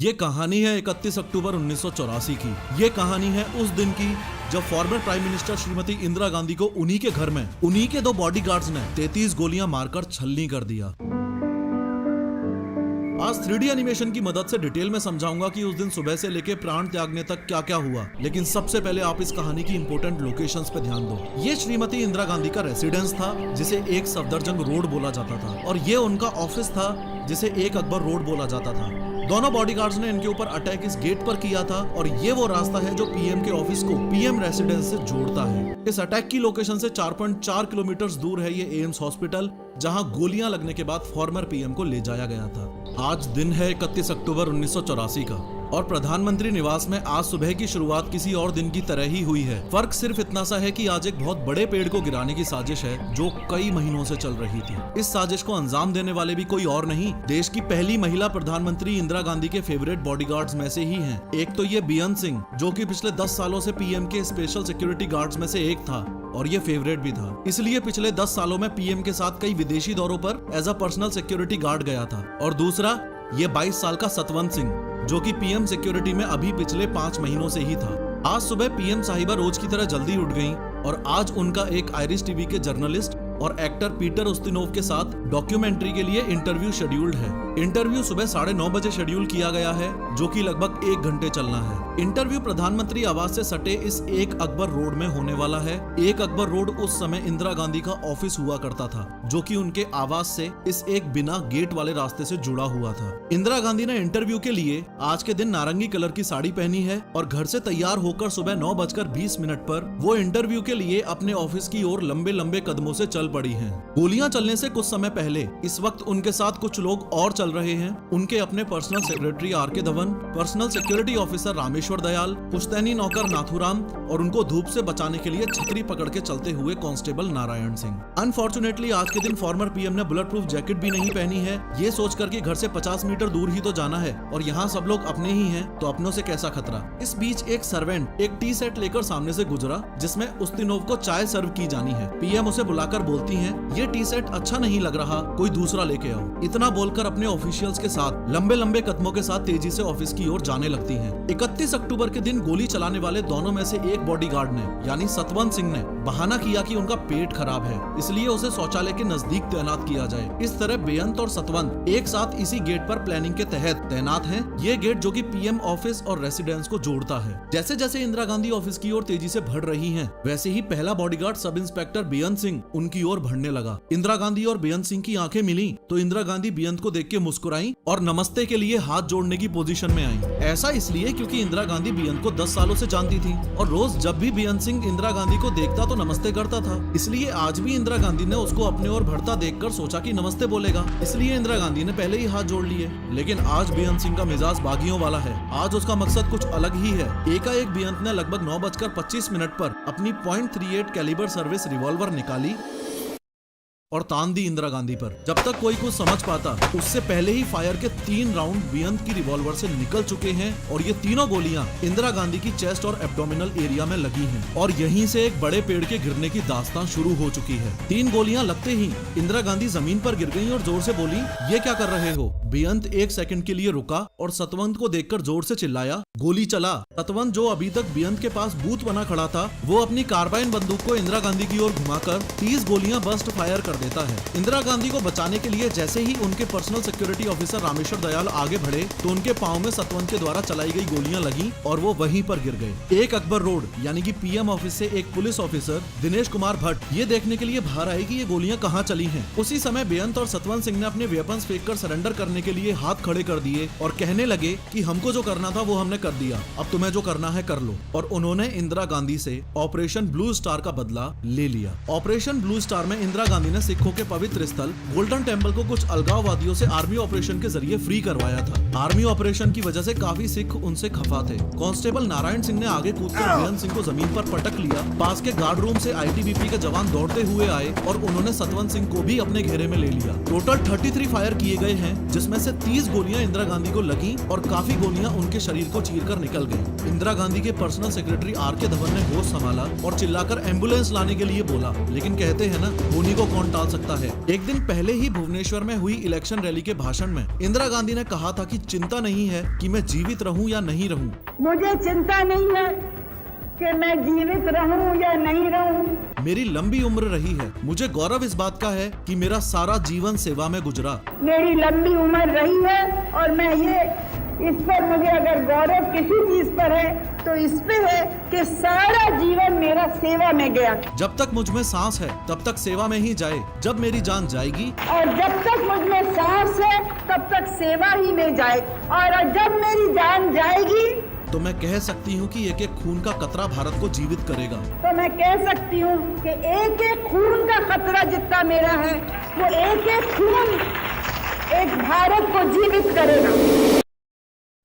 ये कहानी है 31 अक्टूबर 1984 की। ये कहानी है उस दिन की जब former prime minister Shrimati Indira Gandhi को उन्हीं के घर में उन्हीं के दो बॉडीगार्ड्स ने 33 गोलियां मारकर छलनी कर दिया। आज 3D एनिमेशन की मदद से डिटेल में समझाऊंगा कि उस दिन सुबह से लेके प्राण त्यागने तक क्या क्या हुआ। लेकिन सबसे पहले आप इस कहानी की इंपॉर्टेंट लोकेशंस पे ध्यान दो। ये श्रीमती इंदिरा गांधी का रेसिडेंस था जिसे एक सफदरजंग रोड बोला जाता था, और ये उनका ऑफिस था जिसे एक अकबर रोड बोला जाता था। दोनों बॉडीगार्ड्स ने इनके ऊपर अटैक इस गेट पर किया था, और ये वो रास्ता है जो पीएम के ऑफिस को पीएम रेसिडेंस से जोड़ता है। इस अटैक की लोकेशन से 4.4 किलोमीटर दूर है ये एम्स हॉस्पिटल, जहां गोलियां लगने के बाद फॉर्मर पीएम को ले जाया गया था। आज दिन है 31 अक्टूबर 1984 का, और प्रधानमंत्री निवास में आज सुबह की शुरुआत किसी और दिन की तरह ही हुई है। फर्क सिर्फ इतना सा है कि आज एक बहुत बड़े पेड़ को गिराने की साजिश है जो कई महीनों से चल रही थी। इस साजिश को अंजाम देने वाले भी कोई और नहीं, देश की पहली महिला प्रधानमंत्री इंदिरा गांधी के फेवरेट बॉडीगार्ड्स में से ही हैं। एक तो ये बेअंत सिंह, जो कि पिछले 10 सालों से पीएम के स्पेशल सिक्योरिटी गार्ड्स में से एक था, और ये फेवरेट भी था, इसलिए पिछले 10 सालों में पीएम के साथ कई विदेशी दौरों पर as a personal security guard गया था। और दूसरा ये 22 साल का सतवंत सिंह, जो कि पीएम सिक्योरिटी में अभी पिछले 5 महीनों से ही था। आज सुबह पीएम साहिबा रोज की तरह जल्दी उठ गईं, और आज उनका एक आयरिश टीवी के जर्नलिस्ट और एक्टर पीटर उस्तिनोव के साथ डॉक्यूमेंट्री के लिए इंटरव्यू शेड्यूल्ड है। इंटरव्यू सुबह 9:30 बजे शेड्यूल किया गया है, जो कि लगभग 1 घंटे चलना है। इंटरव्यू प्रधानमंत्री आवास से सटे इस एक अकबर रोड में होने वाला है। एक अकबर रोड उस समय इंदिरा गांधी का ऑफिस हुआ करता था, जो कि उनके आवास से इस एक बिना गेट वाले रास्ते से जुड़ा हुआ था। इंदिरा गांधी ने इंटरव्यू के लिए आज के दिन नारंगी कलर की साड़ी पहनी है, और घर से तैयार होकर सुबह 9:20 पर वो इंटरव्यू के लिए अपने ऑफिस की ओर लंबे लंबे कदमों से चल पड़ी हैं। गोलियां चलने से कुछ समय पहले इस वक्त उनके साथ कुछ लोग और चल रहे हैं। उनके अपने personal secretary R K. Dhawan, personal security officer Rameshwar Dayal, पुश्तैनी नौकर नाथुराम, और उनको धूप से बचाने के लिए छतरी पकड़ के चलते हुए कांस्टेबल नारायण सिंह। अनफॉर्चुनेटली आज के दिन फॉर्मर पीएम ने बुलेट प्रूफ जैकेट भी नहीं पहनी है, ये सोचकर कि घर से 50 मीटर दूर ही तो जाना है, और यहाँ सब लोग अपने ही हैं, तो अपनों से कैसा खतरा। इस बीच एक सर्वेंट एक टी सेट लेकर सामने से गुजरा, जिसमें उस्तिनोव को चाय सर्व की जानी है। पीएम उसे बुलाकर बोलती हैं, ये टी सेट अच्छा नहीं लग रहा, कोई दूसरा लेके आओ। इतना बोलकर अपने ऑफिशियल्स के साथ लंबे लंबे कदमों के साथ तेजी से ऑफिस की ओर जाने लगती हैं। 31 अक्टूबर के दिन गोली चलाने वाले दोनों में से एक बॉडीगार्ड ने, यानी सतवंत सिंह ने, बहाना किया कि उनका पेट खराब है, इसलिए उसे शौचालय के नजदीक तैनात किया जाए। इस तरह बेअंत और सतवंत एक साथ इसी गेट पर प्लानिंग के तहत तैनात हैं। ये गेट जो कि पीएम ऑफिस और रेसिडेंस को जोड़ता है। जैसे जैसे इंदिरा गांधी ऑफिस की ओर तेजी से बढ़ रही हैं, वैसे ही पहला बॉडीगार्ड सब इंस्पेक्टर बेअंत सिंह उनकी ओर बढ़ने लगा। इंदिरा गांधी और बेअंत सिंह की आंखें मिली तो इंदिरा गांधी बेअंत को देख के मुस्कुराई और नमस्ते के लिए हाथ जोड़ने की पोजीशन में आई। ऐसा इसलिए क्योंकि इंदिरा गांधी बेअंत को 10 सालों से जानती थी, और रोज जब भी बेअंत सिंह इंदिरा गांधी को देखता तो नमस्ते करता था। इसलिए आज भी इंदिरा गांधी ने उसको अपने ओर बढ़ता देखकर सोचा कि नमस्ते बोलेगा, इसलिए इंदिरा गांधी ने पहले ही हाथ जोड़ लिए। लेकिन आज बेअंत सिंह का मिजाज बागियों वाला है। आज उसका मकसद कुछ अलग ही है। एकाएक बेअंत ने लगभग 9:25 पर अपनी .38 कैलिबर सर्विस रिवॉल्वर निकाली और तान दी इंदिरा गांधी पर। जब तक कोई कुछ समझ पाता, उससे पहले ही फायर के 3 राउंड बेअंत की रिवॉल्वर से निकल चुके हैं, और ये तीनों गोलियां इंदिरा गांधी की चेस्ट और एब्डोमिनल एरिया में लगी हैं, और यहीं से एक बड़े पेड़ के गिरने की दास्तान शुरू हो चुकी है। 3 गोलियां लगते ही इंदिरा गांधी जमीन पर गिर गई और जोर से बोली, ये क्या कर रहे हो। बेअंत 1 सेकंड के लिए रुका और सतवंत को देखकर जोर से चिल्लाया, गोली चला। सतवंत, जो अभी तक बेअंत के पास बूथ बना खड़ा था, वो अपनी कार्बाइन बंदूक को इंदिरा गांधी की ओर घुमाकर 30 गोलियां बर्स्ट फायर कर देता है। इंदिरा गांधी को बचाने के लिए जैसे ही उनके personal security officer Rameshwar Dayal आगे बढ़े, तो उनके पांव में सतवंत के द्वारा चलाई गई गोलियां लगी और वो वहीं पर गिर गए। एक अकबर रोड यानी कि पीएम ऑफिस से एक पुलिस ऑफिसर दिनेश कुमार भट्ट ये देखने के लिए बाहर आए कि ये गोलियां कहां चली हैं। उसी समय बेअंत और सतवंत सिंह ने अपने वेपन्स फेंककर सरेंडर करने के लिए हाथ खड़े कर दिए और कहने लगे कि हमको जो करना था वो हमने कर दिया, अब तुम्हें जो करना है कर लो। और उन्होंने इंदिरा गांधी से ऑपरेशन ब्लू स्टार का बदला ले लिया। ऑपरेशन ब्लू स्टार में इंदिरा गांधी ने सिखों के पवित्र स्थल गोल्डन टेम्पल को कुछ अलगाववादियों से आर्मी ऑपरेशन के जरिए फ्री करवाया था। आर्मी ऑपरेशन की वजह से काफी सिख उनसे खफा थे। कांस्टेबल नारायण सिंह ने आगे कूदकर बेअंत सिंह को जमीन पर पटक लिया। पास के गार्ड रूम से आईटीबीपी के जवान दौड़ते हुए आए और उन्होंने सतवंत सिंह को भी अपने घेरे में ले लिया। टोटल 33 फायर किए गए हैं, जिसमें से 30 गोलियां इंदिरा गांधी को लगी और काफी गोलियां उनके शरीर को चीरकर निकल गई। इंदिरा गांधी के पर्सनल सेक्रेटरी आर.के. धवन ने होश संभाला और चिल्लाकर एम्बुलेंस लाने के लिए बोला, लेकिन कहते हैं ना, खूनी को कौन डाल सकता है। एक दिन पहले ही भुवनेश्वर में हुई इलेक्शन रैली के भाषण में इंदिरा गांधी ने कहा था कि चिंता नहीं है कि मैं जीवित रहूं या नहीं रहूं। मुझे चिंता नहीं है कि मैं जीवित रहूं या नहीं रहूं। मेरी लंबी उम्र रही है। मुझे गौरव इस बात का है कि मेरा सारा जीवन सेवा में गुजरा। मेरी लंबी उम्र रही है और मैं इस पर मुझे अगर गौरव किसी चीज पर है तो इस पे है कि सारा जीवन मेरा सेवा में गया। जब तक मुझ में सांस है तब तक सेवा में ही जाए। जब मेरी जान जाएगी और जब तक मुझ में सांस है तब तक सेवा ही में जाए। और जब मेरी जान जाएगी तो मैं कह सकती हूँ कि एक एक खून का कतरा भारत को जीवित करेगा। तो मैं कह सकती हूँ कि एक एक खून का खतरा जितना मेरा है वो एक एक खून एक भारत को जीवित करेगा।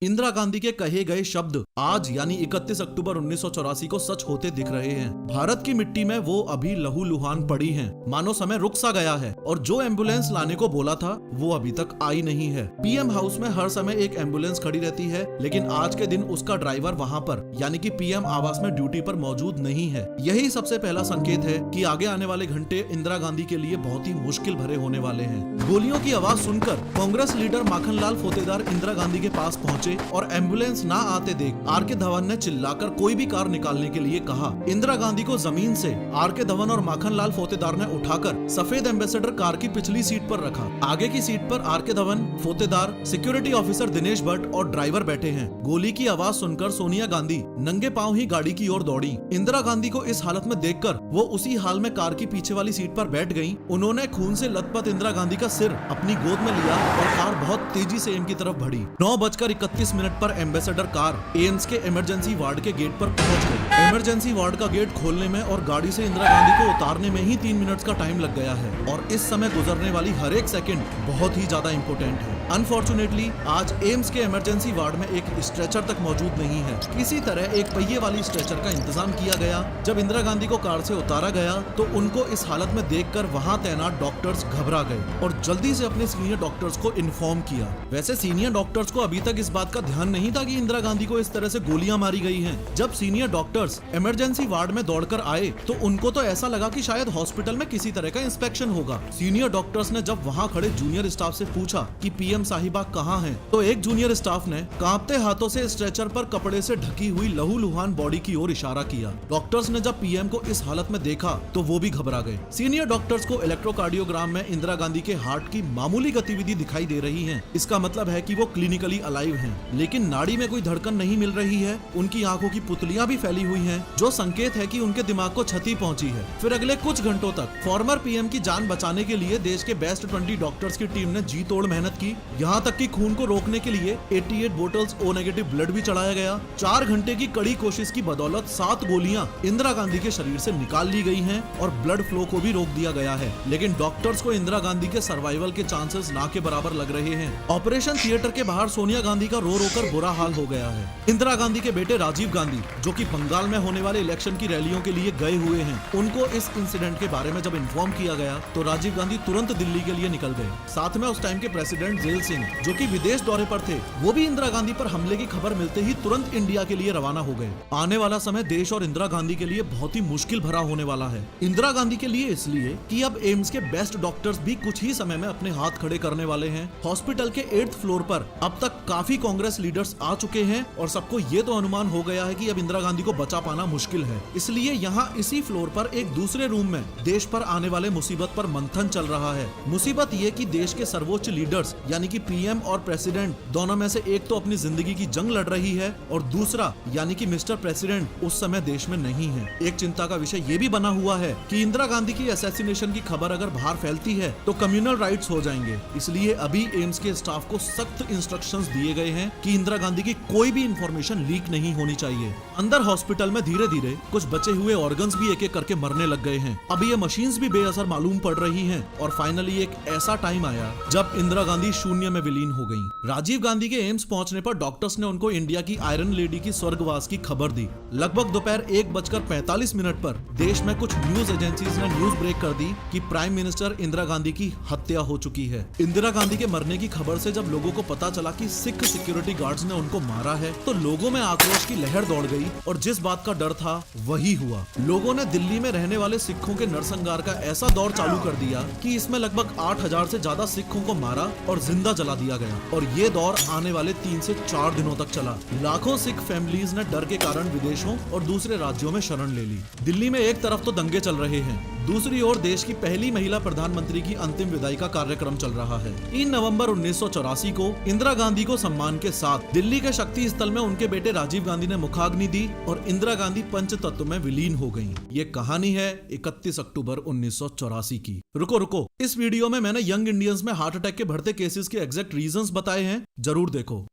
इंदिरा गांधी के कहे गए शब्द आज यानी 31 अक्टूबर 1984 को सच होते दिख रहे हैं। भारत की मिट्टी में वो अभी लहूलुहान पड़ी हैं। मानो समय रुक सा गया है और जो एम्बुलेंस लाने को बोला था वो अभी तक आई नहीं है। पीएम हाउस में हर समय एक एम्बुलेंस खड़ी रहती है, लेकिन आज के दिन उसका ड्राइवर वहाँ पर यानी कि पीएम आवास में ड्यूटी पर मौजूद नहीं है। यही सबसे पहला संकेत है कि आगे आने वाले घंटे इंदिरा गांधी के लिए बहुत ही मुश्किल भरे होने वाले हैं। गोलियों की आवाज सुनकर कांग्रेस लीडर माखनलाल फोतेदार इंदिरा गांधी के पास पहुंचे और एम्बुलेंस ना आते देख आर.के. धवन ने चिल्लाकर कोई भी कार निकालने के लिए कहा। इंदिरा गांधी को जमीन से आर.के. धवन और माखनलाल फोतेदार ने उठाकर सफेद एम्बेसडर कार की पिछली सीट पर रखा। आगे की सीट पर आर.के. धवन, फोतेदार, सिक्योरिटी ऑफिसर दिनेश भट्ट और ड्राइवर बैठे हैं। गोली की आवाज सुनकर सोनिया गांधी नंगे पांव ही गाड़ी की ओर दौड़ी। इंदिरा गांधी को इस हालत में देखकर वो उसी हाल में कार की पीछे वाली सीट पर बैठ गयी। उन्होंने खून से लथपथ इंदिरा गांधी का सिर अपनी गोद में लिया और कार बहुत तेजी से एम की तरफ बढ़ी। 9:31 पर एम्बेसडर कार एम्स के इमरजेंसी वार्ड के गेट पर पहुंच गई। इमरजेंसी वार्ड का गेट खोलने में और गाड़ी से इंदिरा गांधी को उतारने में ही 3 मिनट का टाइम लग गया है और इस समय गुजरने वाली हर एक सेकंड बहुत ही ज्यादा इंपॉर्टेंट है। अनफॉर्चुनेटली आज एम्स के इमरजेंसी वार्ड में एक स्ट्रेचर तक मौजूद नहीं है। किसी तरह एक पहिए वाली स्ट्रेचर का इंतजाम किया गया। जब इंदिरा गांधी को कार से उतारा गया तो उनको इस हालत में देखकर वहां तैनात डॉक्टर्स घबरा गए और जल्दी से अपने सीनियर डॉक्टर्स को इन्फॉर्म किया। वैसे सीनियर डॉक्टर्स को अभी तक इस बात का ध्यान नहीं था कि इंदिरा गांधी को इस तरह से गोलियां मारी गई हैं। जब सीनियर डॉक्टर्स इमरजेंसी वार्ड में दौड़कर आए तो उनको तो ऐसा लगा कि शायद हॉस्पिटल में किसी तरह का इंस्पेक्शन होगा। सीनियर डॉक्टर्स ने जब वहां खड़े जूनियर स्टाफ से पूछा कि पीएम साहिबा कहां हैं, तो एक जूनियर स्टाफ ने कांपते हाथों से स्ट्रेचर पर कपड़े से ढकी हुई लहूलुहान बॉडी की ओर इशारा किया। डॉक्टर्स ने जब पीएम को इस हालत में देखा तो वो भी घबरा गए। सीनियर डॉक्टर्स को इलेक्ट्रोकार्डियोग्राम में इंदिरा गांधी के हार्ट की मामूली गतिविधि दिखाई दे रही है। इसका मतलब है कि वो क्लिनिकली अलाइव हैं, लेकिन नाड़ी में कोई धड़कन नहीं मिल रही है। उनकी आंखों की पुतलियां भी फैली हुई हैं, जो संकेत है कि उनके दिमाग को क्षति पहुंची है। फिर अगले कुछ घंटों तक फॉर्मर पीएम की जान बचाने के लिए देश के बेस्ट 20 डॉक्टर्स की टीम ने जी तोड़ मेहनत की। यहां तक कि खून को रोकने के लिए 88 बोतल्स ओ नेगेटिव ब्लड भी चढ़ाया गया। 4 घंटे की कड़ी कोशिश की बदौलत 7 गोलियां इंदिरा गांधी के शरीर से निकाल ली गई हैं और ब्लड फ्लो को भी रोक दिया गया है। लेकिन डॉक्टर्स को इंदिरा गांधी के सर्वाइवल के चांसेस ना के बराबर लग रहे हैं। ऑपरेशन थिएटर के बाहर सोनिया गांधी का रो कर बुरा हाल हो गया है। इंदिरा गांधी के बेटे राजीव गांधी, जो कि बंगाल में होने वाले इलेक्शन की रैलियों के लिए गए हुए हैं, उनको इस इंसिडेंट के बारे में जब इन्फॉर्म किया गया तो राजीव गांधी तुरंत दिल्ली के लिए निकल गए। साथ में उस टाइम के प्रेसिडेंट जेल सिंह, जो कि विदेश दौरे पर थे, वो भी इंदिरा गांधी पर हमले की खबर मिलते ही तुरंत इंडिया के लिए रवाना हो गए। आने वाला समय देश और इंदिरा गांधी के लिए बहुत ही मुश्किल भरा होने वाला है। इंदिरा गांधी के लिए इसलिए कि अब एम्स के बेस्ट डॉक्टर्स भी कुछ ही समय में अपने हाथ खड़े करने वाले हैं। हॉस्पिटल के 8th फ्लोर पर अब तक काफी कांग्रेस लीडर्स आ चुके हैं और सबको ये तो अनुमान हो गया है कि अब इंदिरा गांधी को बचा पाना मुश्किल है। इसलिए यहाँ इसी फ्लोर पर एक दूसरे रूम में देश पर आने वाले मुसीबत पर मंथन चल रहा है। मुसीबत ये कि देश के सर्वोच्च लीडर्स यानी कि पीएम और प्रेसिडेंट दोनों में से एक तो अपनी जिंदगी की जंग लड़ रही है और दूसरा यानी कि मिस्टर प्रेसिडेंट उस समय देश में नहीं है। एक चिंता का विषय ये भी बना हुआ है कि इंदिरा गांधी की असैसिनेशन की खबर अगर बाहर फैलती है तो कम्युनल राइट्स हो जाएंगे। इसलिए अभी एम्स के स्टाफ को सख्त इंस्ट्रक्शंस दिए गए हैं कि इंदिरा गांधी की कोई भी इंफॉर्मेशन लीक नहीं होनी चाहिए। अंदर हॉस्पिटल में धीरे धीरे कुछ बचे हुए ऑर्गन्स भी एक एक करके मरने लग गए हैं। अब ये मशीन्स भी बेअसर मालूम पड़ रही हैं और फाइनली एक ऐसा टाइम आया जब इंदिरा गांधी शून्य शून्य में विलीन हो गईं। राजीव गांधी के एम्स पहुंचने पर डॉक्टर्स ने उनको इंडिया की आयरन लेडी की स्वर्गवास की खबर दी। लगभग दोपहर 1:45 पर देश में कुछ न्यूज एजेंसीज ने न्यूज ब्रेक कर दी कि प्राइम मिनिस्टर इंदिरा गांधी की हत्या हो चुकी है। इंदिरा गांधी के मरने की खबर से जब लोगों को पता चला कि सिख सिक्योरिटी गार्ड्स ने उनको मारा है तो लोगों में आक्रोश की लहर दौड़ गई और जिस बात का डर था वही हुआ। लोगों ने दिल्ली में रहने वाले सिखों के नरसंहार का ऐसा दौर चालू कर दिया कि इसमें लगभग 8,000 से ज्यादा सिखों को मारा और जिंदा जला दिया गया और ये दौर आने वाले 3 से 4 दिनों तक चला। लाखों सिख फैमिलीज ने डर के कारण विदेशों और दूसरे राज्यों में शरण ले ली। दिल्ली में एक तरफ तो दंगे चल रहे हैं, दूसरी ओर देश की पहली महिला प्रधानमंत्री की अंतिम विदाई का कार्यक्रम चल रहा है। 3 नवंबर 1984 को इंदिरा गांधी को सम्मान के साथ दिल्ली के शक्ति स्थल में उनके बेटे राजीव गांधी ने मुखाग्नि दी और इंदिरा गांधी पंचतत्व में विलीन हो गयी। ये कहानी है 31 अक्टूबर 1984 की। रुको, इस वीडियो में मैंने यंग इंडियंस में हार्ट अटैक के बढ़ते केसेस के एग्जैक्ट रीजंस बताए हैं, जरूर देखो।